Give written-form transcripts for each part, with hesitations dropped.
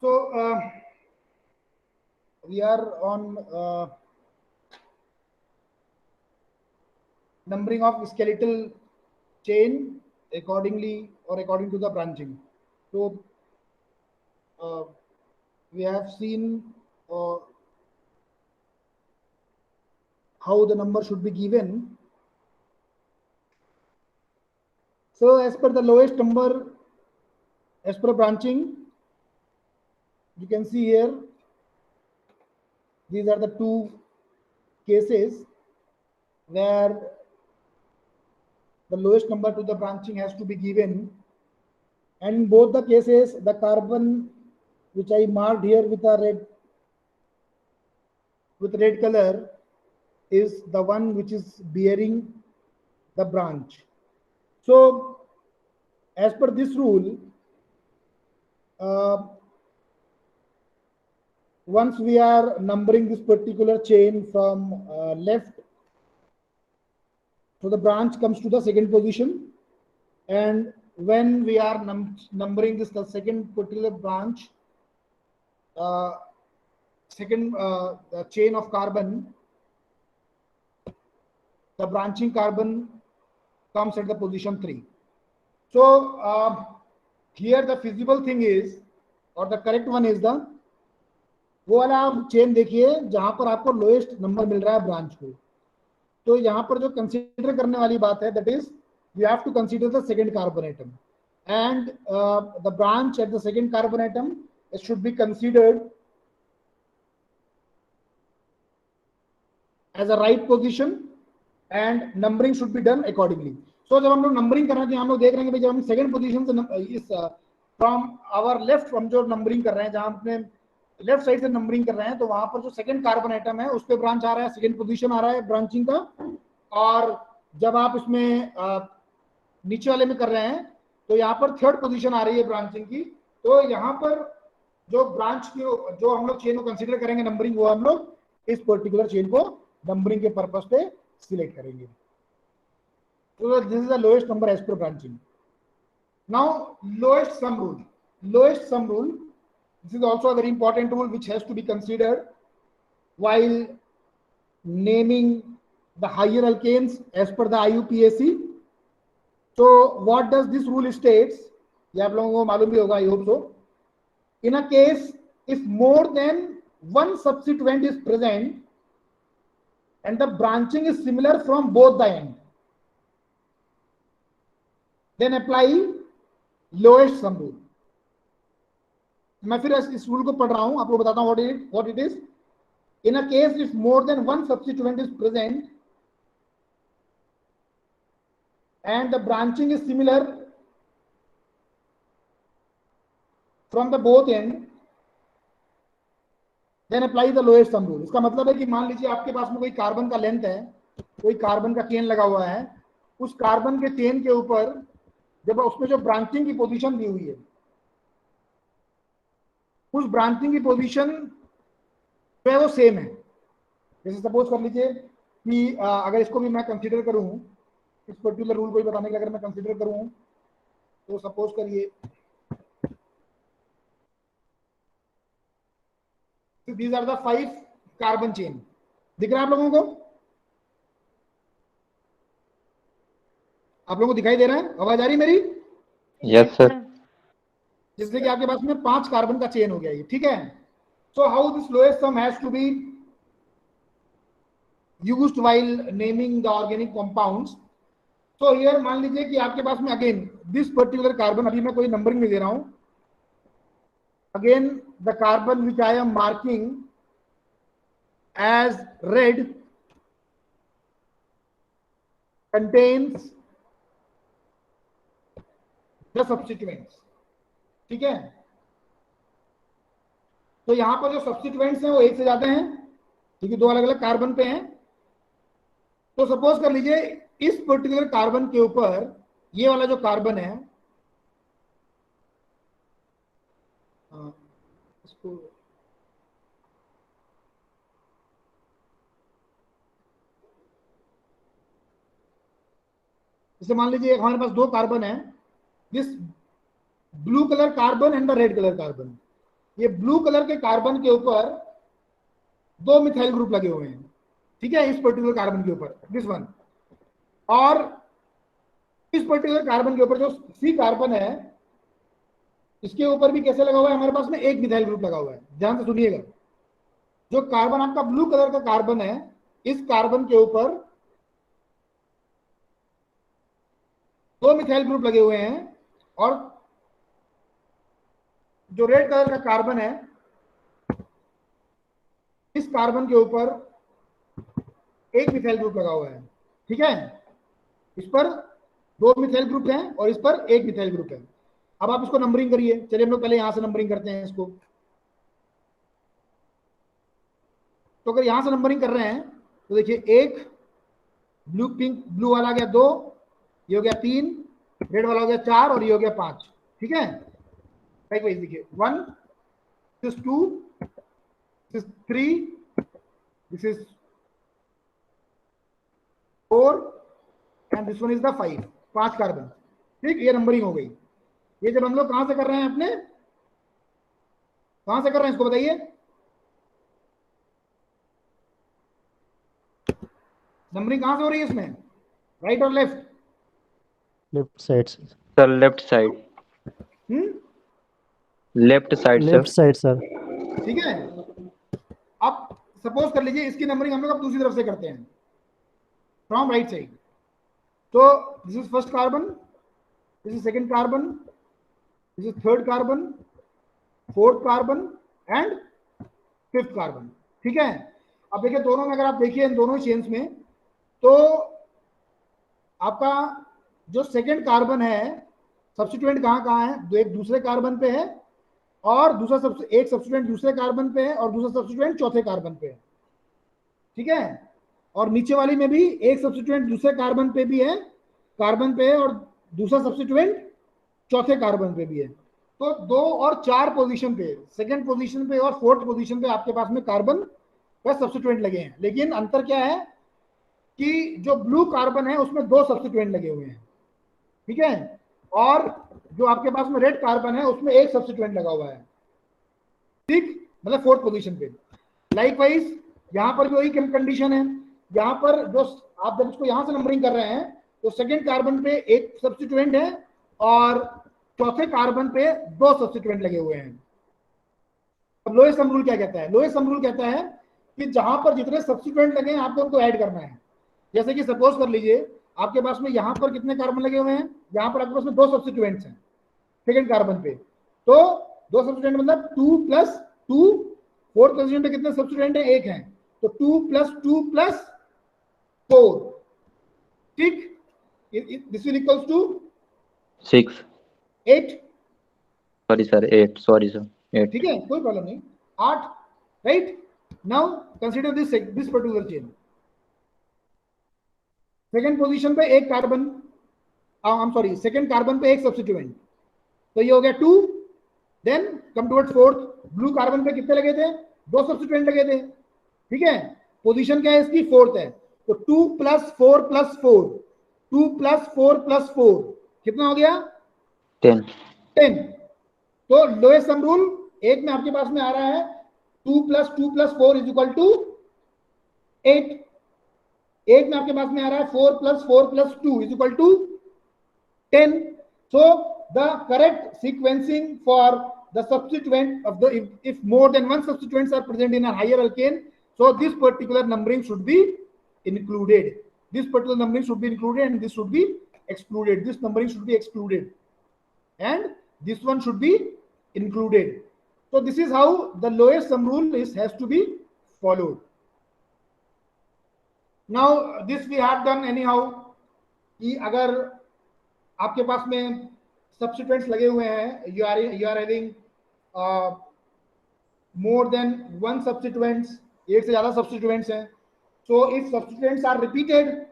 So we are on numbering of skeletal chain accordingly or according to the branching. So we have seen how the number should be given. So as per the lowest number, as per branching, you can see here, these are the two cases where the lowest number to the branching has to be given. And in both the cases, the carbon which I marked here with a red color is the one which is bearing the branch. So as per this rule, once we are numbering this particular chain from left, so the branch comes to the second position, and when we are numbering this the second particular branch, second chain of carbon, the branching carbon comes at the position 3. So here the feasible thing is, or the correct one is the वो वाला आप chain देखिए जहां पर आपको lowest number मिल रहा है branch को. तो यहाँ पर जो कंसीडर करने वाली बात है, that is you have to consider the second carbon atom, and the branch at the second carbon atom, it should be considered as a right position and numbering should be done accordingly. So जब हम लोग numbering कर रहे हैं तो हम लोग देख रहे हैं कि जब हम सेकंड पोजीशन से इस फ्रॉम आवर लेफ्ट, हम जो नंबरिंग कर रहे हैं, जहां अपने लेफ्ट साइड से नंबरिंग कर रहे हैं, तो वहां पर जो सेकंड कार्बन एटम है उस पे ब्रांच आ रहा है, सेकंड पोजीशन आ रहा है ब्रांचिंग का. और जब आप इसमें नीचे वाले में कर रहे हैं तो यहाँ पर थर्ड पोजीशन आ रही है ब्रांचिंग की. तो यहाँ पर जो ब्रांच की जो हम लोग चेन को कंसीडर करेंगे नंबरिंग, वो हम लोग इस पर्टिकुलर चेन को नंबरिंग के पर्पस पे सिलेक्ट करेंगे. तो this is the lowest number as per branching. Now lowest sum rule. Lowest sum rule, this is also a very important rule which has to be considered while naming the higher alkanes as per the IUPAC. So what does this rule states? ये आप लोगों को मालूम भी होगा, I hope so. In a case if more than one substituent is present and the branching is similar from both the end, then apply lowest sum rule. मैं फिर इस रूल को पढ़ रहा हूं, आपको बताता हूं what it is. In a case if more than one substituent is present and the branching is similar from the both end, then apply the lowest sum rule. इसका मतलब है कि मान लीजिए आपके पास में कोई कार्बन का लेंथ है, कोई कार्बन का चेन लगा हुआ है, उस कार्बन के चेन के ऊपर जब उसमें जो ब्रांचिंग की पोजीशन दी हुई है, उस ब्रांचिंग की पोजीशन जो है वो सेम है. जैसे सपोज कर लीजिए कि अगर इसको भी मैं कंसीडर करूं, इस पर्टिकुलर रूल को ही बताने के लिए अगर मैं कंसीडर करूं, तो सपोज करिए these are the 5 carbon chain. दिख रहा है आप लोगों को? आप लोगों को दिखाई दे रहा है? आवाज आ रही मेरी? Yes sir. जिससे कि आपके पास में 5 कार्बन का चेन हो गया ये, ठीक है. So how this lowest sum has to be used while naming the organic compounds. तो हियर मान लीजिए कि आपके पास में अगेन दिस पर्टिकुलर कार्बन, अभी मैं कोई नंबरिंग नहीं दे रहा हूं, again the carbon which I am marking as red contains the substituents. ठीक है. तो यहां पर जो सब्स्टिट्यूएंट्स हैं वो एक से ज्यादा हैं, क्योंकि 2 अलग अलग कार्बन पे हैं. तो सपोज कर लीजिए इस पर्टिकुलर कार्बन के ऊपर ये वाला जो कार्बन है, इसको जैसे मान लीजिए हमारे पास 2 कार्बन है, this blue colour carbon and the red colour carbon. ये ब्लू कलर के कार्बन के ऊपर 2 मिथाइल ग्रुप लगे हुए हैं, ठीक है, इस पर्टिकुलर कार्बन के ऊपर, दिस वन। और इस पर्टिकुलर कार्बन के ऊपर जो सी कार्बन है, इसके ऊपर भी कैसे लगा हुआ है, हमारे पास में एक मिथाइल ग्रुप लगा हुआ है। ध्यान से सुनिएगा, जो कार्बन आपका ब्लू कलर का कार्बन है, इस कार्बन के ऊपर 2 मिथाइल ग्रुप लगे हुए हैं, और जो रेड कलर का कार्बन है, इस कार्बन के ऊपर एक मिथाइल ग्रुप लगा हुआ है, ठीक है। इस पर 2 मिथाइल ग्रुप हैं और इस पर एक मिथाइल ग्रुप है। अब आप इसको नंबरिंग करिए। चलिए हम लोग पहले यहां से नंबरिंग करते हैं इसको। तो अगर यहां से नंबरिंग कर रहे हैं तो देखिए, एक ब्लू, पिंक ब्लू वाला आ गया 2, ये हो गया 3, रेड वाला हो गया 4 और ये हो गया 5, ठीक है। राइट वाइज देखिए, 1, this is 2, this is 3, this is 4 and this one is the 5, 5 carbon, ठीक। ये नंबरिंग हो गई। ये जब हम लोग कहां से कर रहे हैं, अपने कहां से कर रहे हैं इसको बताइए। नंबरिंग कहां से हो रही है इसमें, राइट और left? Left side sir left side, left side left sir. Side sir. ठीक है। अब सपोज कर लीजिए इसकी नंबरिंग हम लोग अब दूसरी तरफ से करते हैं, फ्रॉम राइट साइड। तो this is first carbon, this is second carbon, this is third carbon, fourth carbon and fifth carbon, ठीक है। अब देखिए दोनों में, अगर आप देखिए इन दोनों चेन्स में, तो आपका जो सेकंड कार्बन है, सब्स्टिट्यूएंट कहाँ कहाँ है, तो एक दूसरे कार्बन पे है, और दूसरा एक सब्स्टिट्यूएंट दूसरे कार्बन पे है, और दूसरा सब्स्टिट्यूएंट चौथे कार्बन पे है, ठीक है। और नीचे वाली में भी एक सब्स्टिट्यूएंट दूसरे कार्बन पे भी है, कार्बन पे है, और दूसरा सब्स्टिट्यूएंट चौथे कार्बन पे भी है। तो 2 और 4 पोजीशन पे, सेकंड पोजीशन पे और फोर्थ पोजीशन पे आपके पास में कार्बन का सब्स्टिट्यूएंट लगे हैं। लेकिन अंतर क्या है कि जो ब्लू कार्बन है उसमें 2 सब्स्टिट्यूएंट लगे हुए हैं, ठीक है। और जो आपके पास में रेड कार्बन है उसमें एक सब्स्टिट्यूएंट लगा हुआ है, ठीक, मतलब फोर्थ पोजीशन पे। लाइकवाइज यहां पर भी वही कंडीशन है। यहां पर जो आप जब इसको यहां से नंबरिंग कर रहे हैं, तो सेकंड कार्बन पे एक सब्स्टिट्यूएंट है और चौथे कार्बन पे 2 सब्स्टिट्यूएंट लगे हुए हैं। अब लोएस्ट सम रूल क्या कहता है? लोएस्ट सम रूल कहता है कि जहां पर जितने सब्स्टिट्यूएंट लगे हैं आपको उनको ऐड करना है। जैसे कि सपोज कर लीजिए आपके पास में यहां पर कितने कार्बन लगे हुए हैं, यहां पर आपके पास में 2 सब्स्टिट्यूएंट्स हैं सेकंड कार्बन पे। तो 2 सब्स्टिट्यूएंट मतलब 2 + 2, फोर्थ पोजीशन पे कितने सब्स्टिट्यूएंट है, एक है, तो 2 + 2 + 4, ठीक। This will equals to 6, 8, sorry sir 8, sorry sir 8। ठीक है, कोई प्रॉब्लम नहीं, 8, right. Now consider this particular chain. Second position पे एक carbon, I am sorry, second carbon पे एक सब्स्टिट्यूएंट, तो ये हो गया 2। Then come towards fourth, blue carbon पे कितने लगे थे, 2 सब्स्टिट्यूएंट लगे थे, ठीक है। पोजीशन क्या है इसकी, फोर्थ है, तो 2 + 4 + 4, 2 + 4 + 4 कितना हो गया, 10। 10। तो लोएस्ट सम रूल एक में आपके पास में आ रहा है 2 + 2 + 4 = 8। एक में आपके पास में आ रहा है 4 + 4 + 2 = 10. So the correct sequencing for the substituent of the, if more than one substituents are present in a higher alkane, so this particular numbering should be included. This particular numbering should be included and this should be excluded. This numbering should be excluded and this one should be included. So this is how the lowest sum rule has to be followed. Now this we have done anyhow कि अगर आपके पास में substituents लगे हुए हैं, you are having more than one substituents, एक से ज्यादा सब्स्टिट्यूएंट्स हैं, so if substituents are repeated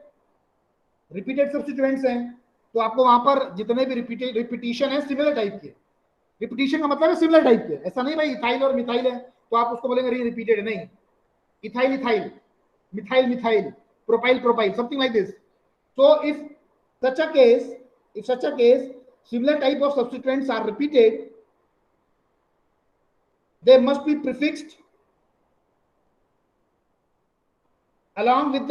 substituents हैं, तो आपको वहां पर जितने भी रिपीटिशन है सिमिलर टाइप के, रिपीटिशन का मतलब है सिमिलर टाइप के, ऐसा नहीं भाई इथाइल और मिथाइल है तो आप उसको बोलेंगे रिपीटेड, नहीं, ethyl ethyl, methyl methyl, propyl propyl, something like this. So if such a case similar type of substituents are repeated, they must be prefixed along with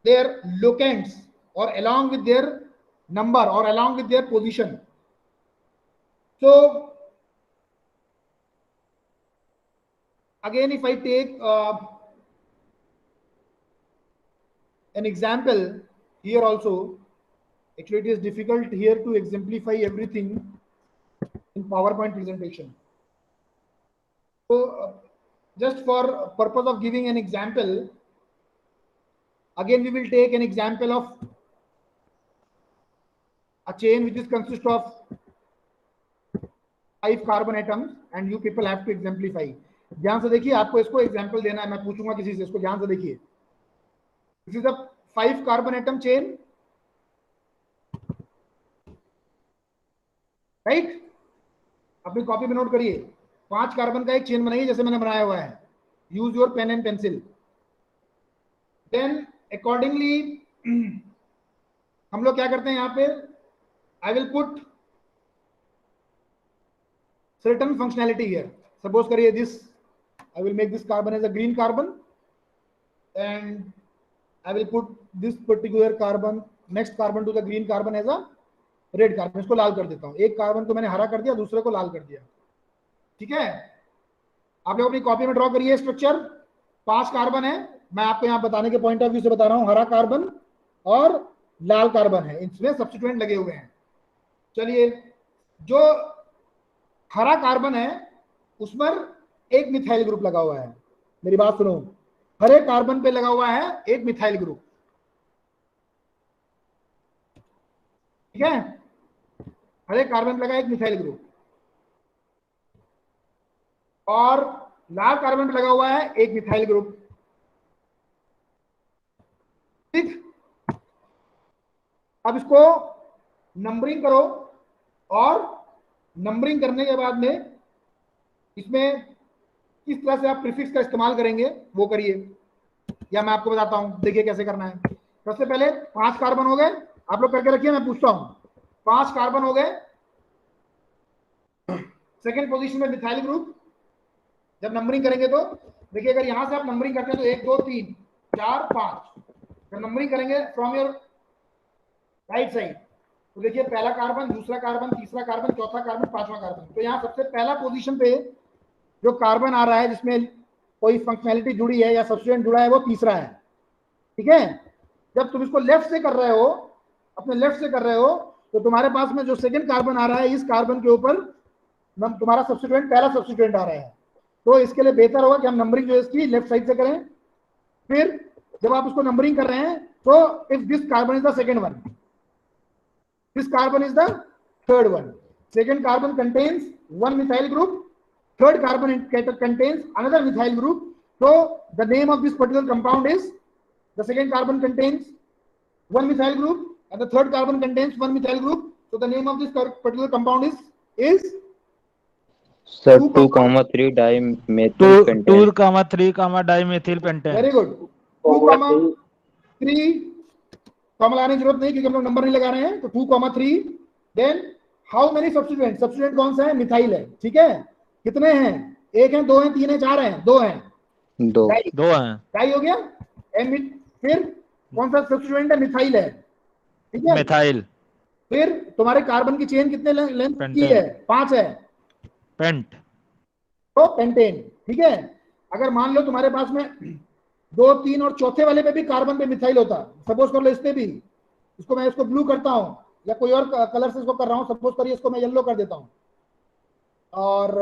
their locants or along with their number or along with their position. So again, if I take an example here also, actually it is difficult here to exemplify everything in PowerPoint presentation. So just for purpose of giving an example, again we will take an example of a chain which is consist of 5 carbon atoms and you people have to exemplify. ध्यान से देखिए, आपको इसको example देना है, मैं पूछूंगा किसी से, इसको ध्यान से देखिए. This is a 5 carbon atom chain, right? अपनी कॉपी में नोट करिए, 5 कार्बन का एक चेन बनाइए जैसे मैंने बनाया हुआ है. Use your pen and pencil. Then accordingly हम लोग क्या करते हैं यहाँ पे, I will put certain functionality here. Suppose करिए this, I will make this carbon as a green carbon and I will put this particular carbon, next carbon to the green carbon as a red carbon. इसको लाल कर देता हूँ. एक carbon को मैंने हरा कर दिया, दूसरे को लाल कर दिया. ठीक है, आप लोग अपनी कॉपी में ड्रॉ करिए स्ट्रक्चर. 5 कार्बन है, मैं आपको यहाँ बताने के पॉइंट ऑफ व्यू से बता रहा हूँ. हरा कार्बन और लाल कार्बन है, इसमें सब्स्टिट्यूएंट लगे हुए हैं. चलिए, जो हरा कार्बन है उस पर एक मिथाइल ग्रुप लगा हुआ है. मेरी बात सुनो, हरे कार्बन पे लगा हुआ है एक मिथाइल ग्रुप. ठीक है, हरे कार्बन पे लगा एक मिथाइल ग्रुप और लाल कार्बन पे लगा हुआ है एक मिथाइल ग्रुप. ठीक, अब इसको नंबरिंग करो और नंबरिंग करने के बाद में इसमें किस तरह से आप प्रीफिक्स का इस्तेमाल करेंगे वो करिए, या मैं आपको बताता हूं. देखिए कैसे करना है. सबसे पहले 5 कार्बन हो गए, आप लोग करके रखिए, मैं पूछता हूं. 5 कार्बन हो गए, सेकेंड पोजीशन में मिथाइल ग्रुप. जब नंबरिंग करेंगे तो देखिए, अगर यहां से आप नंबरिंग करते हैं तो 1 2 3 4 5, जब नंबरिंग करेंगे फ्रॉम योर राइट साइड तो देखिए पहला कार्बन, दूसरा कार्बन, तीसरा कार्बन, चौथा कार्बन, पांचवा कार्बन. तो यहाँ सबसे पहला पोजीशन पे जो कार्बन आ रहा है जिसमें कोई फंक्शनैलिटी जुड़ी है या सब्स्टिट्यूएंट जुड़ा है वो तीसरा है. ठीक है, जब तुम इसको लेफ्ट से कर रहे हो, अपने लेफ्ट से कर रहे हो, तो तुम्हारे पास में जो सेकंड कार्बन आ रहा है, इस कार्बन के ऊपर तुम्हारा सब्स्टिट्यूएंट पहला सब्स्टिट्यूएंट आ रहा है. तो इसके लिए बेहतर होगा कि हम नंबरिंग जो इसकी लेफ्ट साइड से करें. फिर जब आप उसको नंबरिंग कर रहे हैं तो if this carbon is the second one, this carbon is the third one, second carbon contains one methyl group, third carbon contains another methyl group. So the name of this particular compound is, the second carbon contains one methyl group and the third carbon contains one methyl group. So the name of this particular compound is Sir, 2,3 dimethyl pentane. 2,3 dimethyl pentane. Very good. 2,3 comma लाने की जरूरत नहीं क्योंकि हम लोग number नहीं लगा रहे हैं. तो 2,3. Then how many substituent, substituent कौन सा है? मिथाइल है. ठीक है, कितने हैं? 1 है, 2 है, 3 है, 4 है? 2 हैं. 2 हैं. डाई हो गया. फिर कौन सा सब्स्टिट्यूएंट है? मिथाइल है. ठीक है, मिथाइल. फिर तुम्हारे कार्बन की चेन कितने लेंथ की है? 5 है. पेंट, तो पेंटेन. ठीक है, अगर मान लो तुम्हारे पास में 2 3 और चौथे वाले पे भी कार्बन पे मिथाइल होता, सपोज कर लो इस पे भी, इसको मैं इसको ब्लू करता हूं या कोई और कलर से इसको कर रहा हूं, सपोज करिए इसको मैं येलो कर देता हूं. और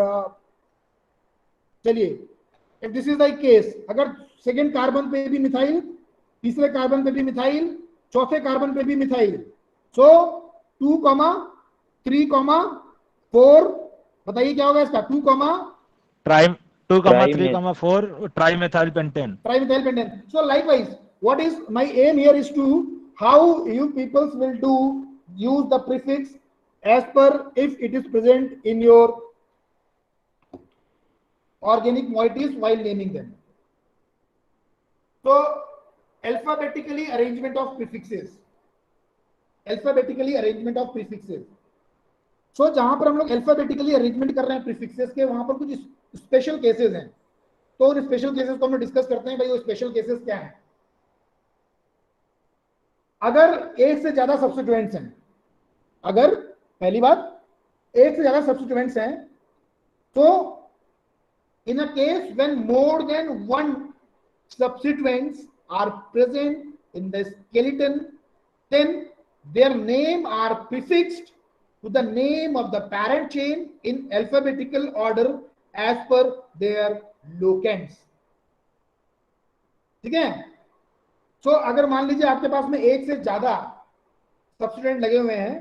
चलिए, if this is the case, अगर सेकंड कार्बन पे भी मिथाइल, तीसरे कार्बन पे भी मिथाइल, चौथे कार्बन पे भी मिथाइल, सो 2,3,4 बताइए क्या होगा इसका? 2,3,4 trimethyl pentane. Trimethyl pentane. So likewise, what is my aim here is to how you peoples will do use the prefix as per if it is present in your organic moieties while naming them. So alphabetically arrangement of prefixes. Alphabetically arrangement of prefixes. सो जहां पर हम लोग alphabetically arrangement कर रहे हैं prefixes के, वहां पर कुछ स्पेशल केसेस हैं, तो उन स्पेशल केसेस को हम डिस्कस करते हैं। भाई वो स्पेशल केसेस क्या है? अगर एक से ज्यादा सब्स्टिट्यूएंट्स हैं, अगर पहली बात एक से ज्यादा सब्स्टिट्यूएंट्स हैं, तो in a case when more than one substituents are present in the skeleton, then their name are prefixed to the name of the parent chain in alphabetical order as per their locants. ठीक है? सो अगर मान लीजिए आपके पास में एक से ज्यादा सब्स्टिट्यूएंट लगे हुए हैं,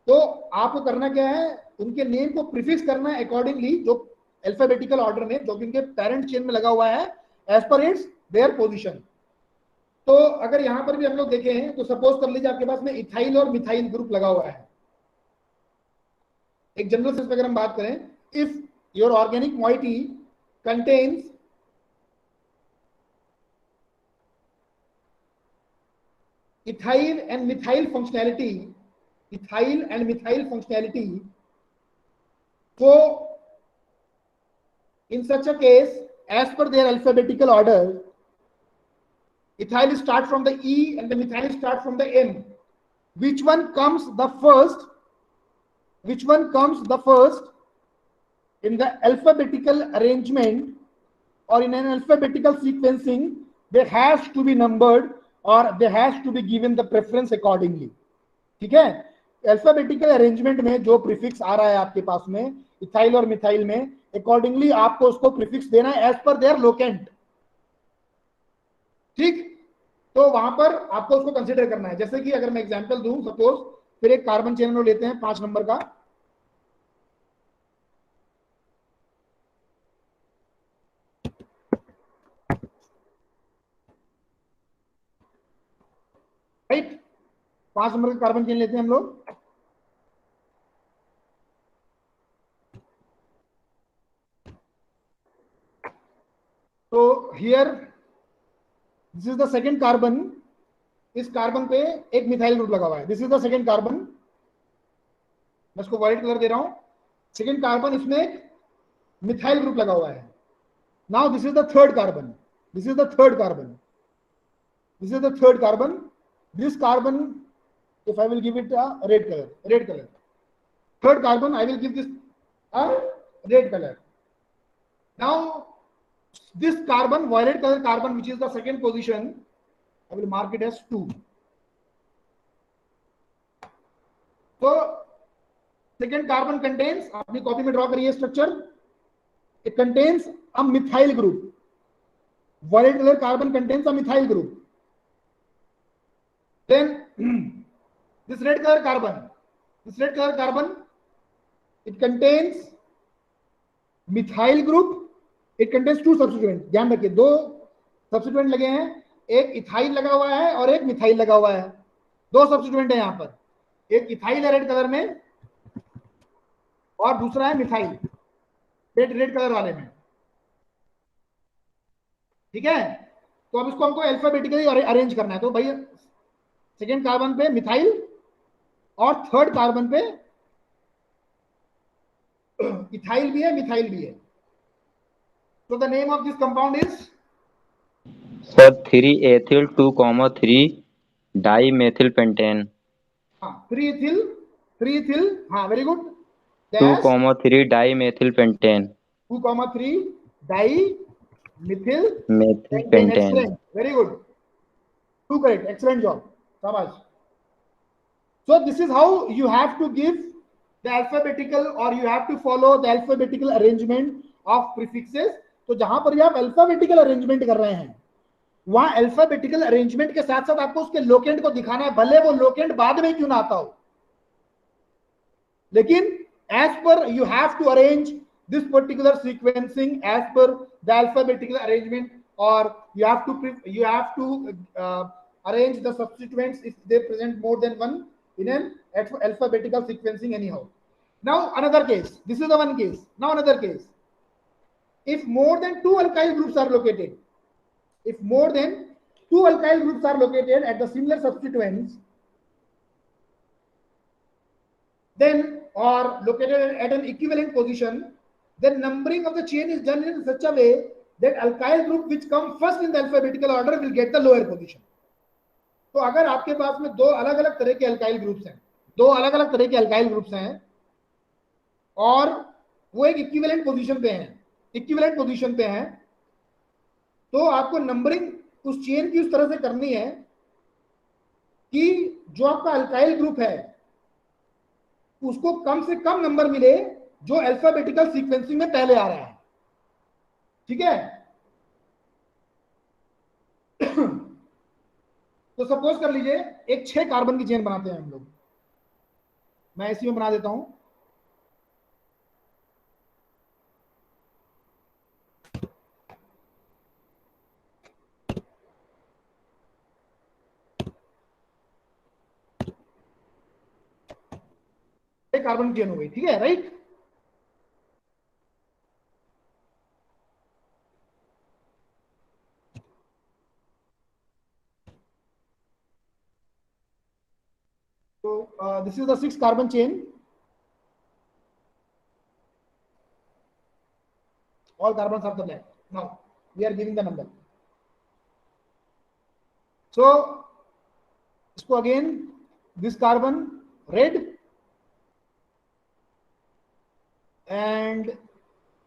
तो आपको करना क्या है, उनके नेम को प्रीफिक्स करना है अकॉर्डिंगली, जो अल्फाबेटिकल ऑर्डर में जो कि उनके पेरेंट चेन में लगा हुआ है as per it's their position. तो अगर यहां पर भी हम लोग देखें तो सपोज कर लीजिए आपके पास में इथाइल और मिथाइल ग्रुप लगा हुआ है। एक जनरल सेंस में अगर हम बात करें, if your organic moiety contains ethyl and methyl functionality, so in such a case, as per their alphabetical order, ethyl start from the E and the methyl start from the M. Which one comes the first in the alphabetical arrangement or in an alphabetical sequencing, there has to be numbered or there has to be given the preference accordingly. ठीक है? Alphabetical arrangement में जो prefix आ रहा है आपके पास में ethyl और methyl में, अकॉर्डिंगली आपको उसको प्रीफिक्स देना है एज पर देयर लोकेंट। ठीक? तो वहां पर आपको उसको कंसीडर करना है। जैसे कि अगर मैं एग्जांपल दूं, सपोज फिर एक कार्बन चेन में लेते हैं 5 नंबर का, राइट? 5 नंबर का कार्बन चेन लेते हैं हम लोग। तो here this is the second carbon, इस कार्बन पे एक मिथाइल ग्रुप लगा हुआ है। This is the second carbon, मैं इसको वाइट कलर दे रहा हूं। सेकेंड कार्बन, इसमें एक मिथाइल ग्रुप लगा हुआ है। Now this is the third carbon, this is the third carbon, this is the third carbon. This carbon, if I will give it a red color, third carbon I will give this a red color. Now this carbon, violet color carbon, which is the second position, I will mark it as 2. So second carbon contains, अपनी copy में draw करिए structure, it contains a methyl group. Violet color carbon contains a methyl group. Then this red color carbon, it contains methyl group, it contains 2 substituents. ध्यान रखिए, 2 substituent लगे हैं, एक ethyl लगा हुआ है और एक मिथाइल लगा हुआ है। 2 सब्स्टिट्यूएंट है यहां पर, एक इथाइल है रेड कलर में और दूसरा है मिथाइल रेड कलर वाले में। ठीक है? तो अब इसको हमको अल्फाबेटिकली अरेंज करना है। तो भाई सेकेंड कार्बन पे मिथाइल और थर्ड कार्बन पे इथाइल भी है मिथाइल भी है। तो the name of this compound is sir 3-ethyl 2,3 dimethyl pentane. हाँ 3-ethyl, हाँ very good, 2,3 dimethyl pentane. 2,3 dimethyl pentane. Excellent, very good, 2 correct, excellent job, शाबाश। So this is how you have to give the alphabetical or you have to follow the alphabetical arrangement of prefixes. तो जहां पर भी आप alphabetical arrangement कर रहे हैं, वहां अल्फाबेटिकल अरेंजमेंट के साथ साथ आपको उसके लोकेंट को दिखाना है, भले वो लोकेंट बाद में क्यों ना आता हो, लेकिन as per you have to arrange this particular sequencing as per the alphabetical arrangement, or you have to arrange the substituents if they present more than one in an alphabetical sequencing anyhow. Now another case, this is the one case. Now another case, if more than 2 alkyl groups are located, at the similar substituents, then or located at an equivalent position, then numbering of the chain is done in such a way that alkyl group which come first in the alphabetical order will get the lower position. तो अगर आपके पास में दो अलग अलग तरह के alkyl groups हैं, दो अलग अलग तरह के अल्काइल ग्रुप्स हैं और वो एक इक्विवेलेंट पोजीशन पे हैं, तो आपको नंबरिंग उस चेन की उस तरह से करनी है कि जो आपका अल्काइल ग्रुप है उसको कम से कम नंबर मिले जो अल्फाबेटिकल सीक्वेंसिंग में पहले आ रहा है। ठीक है, तो सपोज कर लीजिए एक 6 कार्बन की चेन बनाते हैं हम लोग, मैं इसी में बना देता हूं। एक कार्बन चेन हो गई, ठीक है, right. So this is the 6 carbon chain. All carbons are the black. Now we are giving the number. So इसको again this carbon red and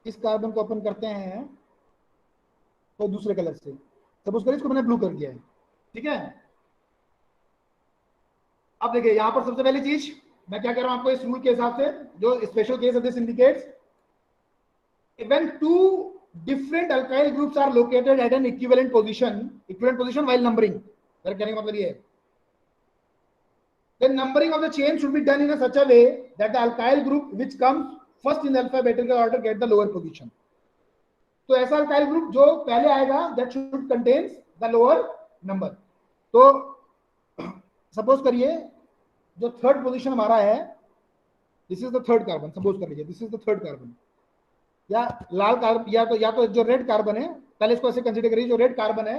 इस कार्बन को ओपन करते हैं तो दूसरे कलर से, सपोज करिए इसको मैंने ब्लू कर दिया है। ठीक है, अब देखिए यहां पर सबसे पहली चीज मैं क्या कह रहा हूं आपको, इस रूल के हिसाब से जो special case of this indicates when two different alkyl groups are located at an equivalent position while numbering, मेरा कहने का मतलब ये है then numbering of the chain should be done in a such a way that the alkyl group which comes first in the alphabetical order get the lower position. तो ऐसा alkyl group जो पहले आएगा that should contains the lower number. तो suppose करिए जो third position हमारा है, this is the third carbon, suppose कर लीजिए this is the third carbon, या लाल कार्बन या तो जो रेड कार्बन है, पहले इसको ऐसे कंसीडर करिए, जो रेड कार्बन है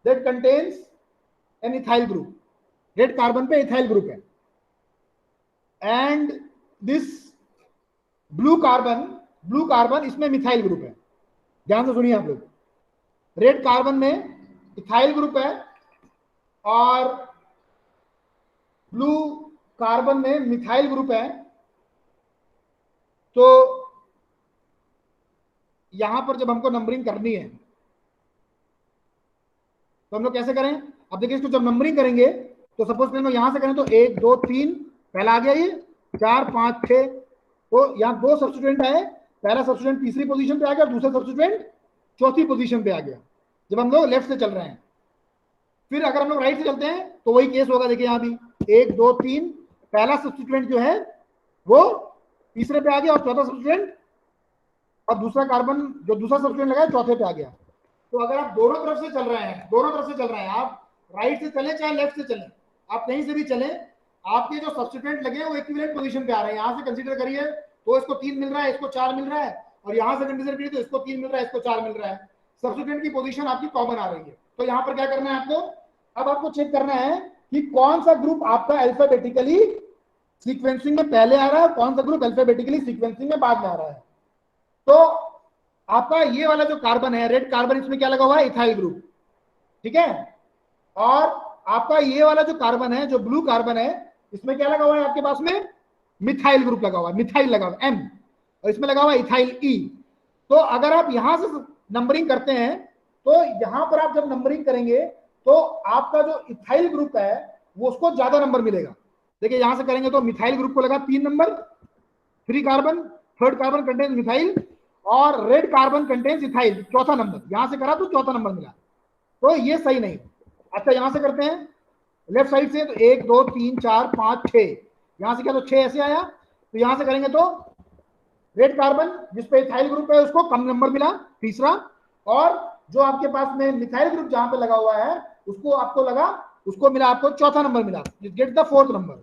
that contains an ethyl group, red carbon पे इथाइल ग्रुप है, एंड दिस ब्लू कार्बन इसमें मिथाइल ग्रुप है। ध्यान से सुनिए आप लोग, रेड कार्बन में इथाइल ग्रुप है और ब्लू कार्बन में मिथाइल ग्रुप है। तो यहां पर जब हमको नंबरिंग करनी है तो हम लोग कैसे करें, अब देखिए इसको जब नंबरिंग करेंगे तो सपोज करें यहां से करें तो 1 2 3 पहला आ गया, ये 4 5 6, तो यहां 2 सब्स्टिट्यूएंट आए, पहला सब्स्टिट्यूएंट तीसरी पोजीशन पे आ गया और दूसरा सब्स्टिट्यूएंट चौथी पोजीशन पे आ गया जब हम लोग लेफ्ट से चल रहे हैं। फिर अगर हम लोग राइट से चलते हैं तो वही केस होगा, देखिए यहां भी 1 2 3, पहला सब्स्टिट्यूएंट जो है वो तीसरे पे आ गया और चौथा सब्स्टिट्यूएंट और दूसरा कार्बन जो दूसरा सब्स्टिट्यूएंट लगा चौथे पे आ गया। तो अगर आप दोनों तरफ से चल रहे हैं, आप राइट से चले चाहे लेफ्ट से चले, आप कहीं से भी चले, आपके जो सब्स्टिट्यूएंट लगे वो इक्विवेलेंट पोजीशन पे आ रहे हैं। यहां से कंसीडर करिए तो इसको 3 मिल रहा है, इसको 4 मिल रहा है, और यहां से कंसीडर करिए तो इसको 3 मिल रहा है, इसको 4 मिल रहा है, सब्स्टिट्यूएंट की पोजीशन आपकी कॉमन आ रही है। तो यहां पर क्या करना है आपको, अब आपको चेक करना है कि कौन सा ग्रुप आपका अल्फाबेटिकली सीक्वेंसिंग में पहले आ रहा है, कौन सा ग्रुप अल्फाबेटिकली सीक्वेंसिंग में बाद में आ रहा है। तो आपका ये वाला जो कार्बन है रेड कार्बन, इसमें क्या लगा हुआ है, इथाइल ग्रुप, ठीक है, और आपका ये वाला जो कार्बन है जो ब्लू कार्बन है इसमें क्या लगा हुआ है आपके पास में, मिथाइल ग्रुप लगा हुआ है, मिथाइल लगा हुआ है M, और इसमें लगा हुआ है इथाइल E। तो अगर आप यहां से नंबरिंग करते हैं तो यहां पर आप जब नंबरिंग करेंगे तो आपका जो इथाइल ग्रुप है वो उसको ज्यादा नंबर मिलेगा। देखिए यहां से करेंगे तो मिथाइल ग्रुप को लगा 3 number, 3 carbon, third carbon contains methyl और रेड कार्बन कंटेन्स इथाइल, चौथा नंबर, यहां से करा तो चौथा नंबर मिला, तो ये सही नहीं। अच्छा यहां से करते हैं लेफ्ट साइड से, तो 1 2 3 4 5 6, यहां से क्या तो 6 ऐसे आया, तो यहां से करेंगे तो रेड कार्बन जिसपे इथाइल ग्रुप है उसको कम नंबर मिला, तीसरा, और जो आपके पास में मिथाइल ग्रुप जहां पे लगा हुआ है उसको मिला आपको चौथा नंबर मिला, गेट द 4th नंबर।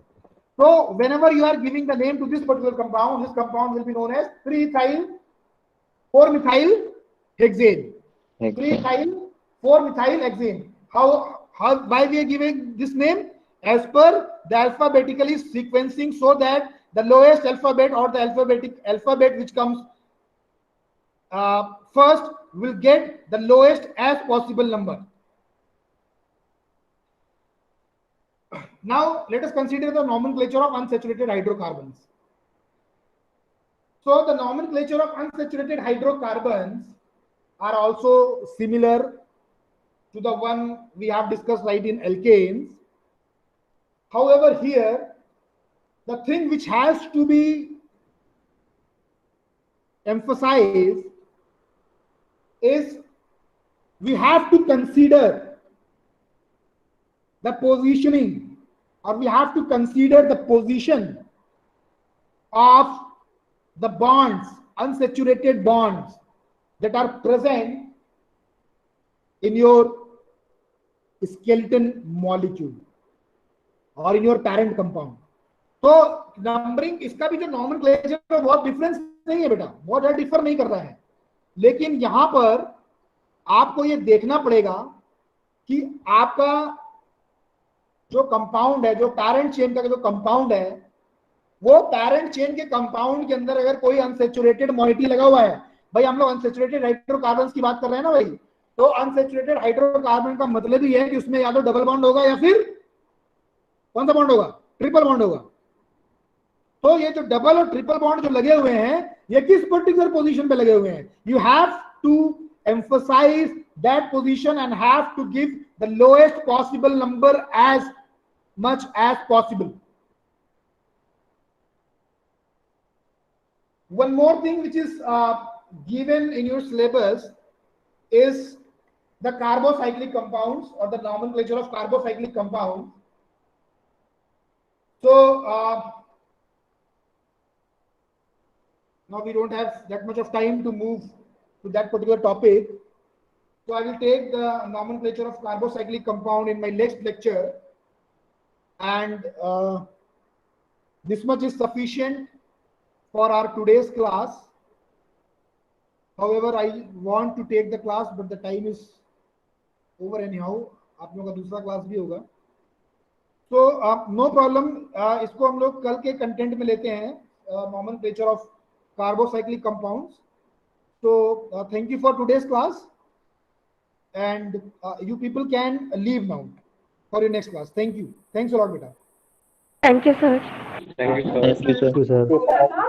तो whenever you are giving the name to this particular compound, this compound will be known as 4-methyl hexane. 4-methyl hexane. How why we are giving this name? As per the alphabetically sequencing so that the lowest alphabet or the alphabet which comes first will get the lowest as possible number. Now let us consider the nomenclature of unsaturated hydrocarbons. So the nomenclature of unsaturated hydrocarbons are also similar to the one we have discussed right in alkanes. However, here the thing which has to be emphasized is we have to consider the positioning, or we have to consider the position of the bonds, unsaturated bonds that are present in your skeleton molecule or in your parent compound. तो numbering इसका भी जो nomenclature है बहुत difference नहीं है बेटा, बहुत ज्यादा डिफर नहीं कर रहा है, लेकिन यहां पर आपको ये देखना पड़ेगा कि आपका जो कंपाउंड है, जो पैरेंट चेन का जो कंपाउंड है, वो पैरेंट चेन के कंपाउंड के अंदर अगर कोई अनसेचुरेटेड मॉइटी लगा हुआ है, भाई हम लोग अनसेचुरेटेड हाइड्रोकार्बन्स की बात कर रहे हैं ना भाई, तो अनसेचुरेटेड हाइड्रोकार्बन का मतलब ही है कि उसमें या तो डबल बॉन्ड होगा या फिर कौन सा बॉन्ड होगा, ट्रिपल बॉन्ड होगा। तो ये जो डबल और ट्रिपल बॉन्ड जो लगे हुए हैं ये किस पर्टिकुलर पोजीशन पे लगे हुए हैं, you have to emphasize that position and have to give the lowest possible number as much as possible. One more thing which is given in your syllabus is the carbocyclic compounds or the nomenclature of carbocyclic compounds. So now we don't have that much of time to move to that particular topic, so I will take the nomenclature of carbocyclic compound in my next lecture, and this much is sufficient for our today's class. However, I want to take the class but the time is over anyhow, आप लोगों का दूसरा class भी होगा, so no problem, इसको हम लोग कल के कंटेंट में लेते हैं, nomenclature of carbocyclic compounds. So thank you for today's class, and you people can leave now for your next class. Thank you. Thanks a lot, beta. Thank you, sir. Thank you, sir. Thank you, sir.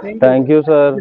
Thank you. Thank you, sir.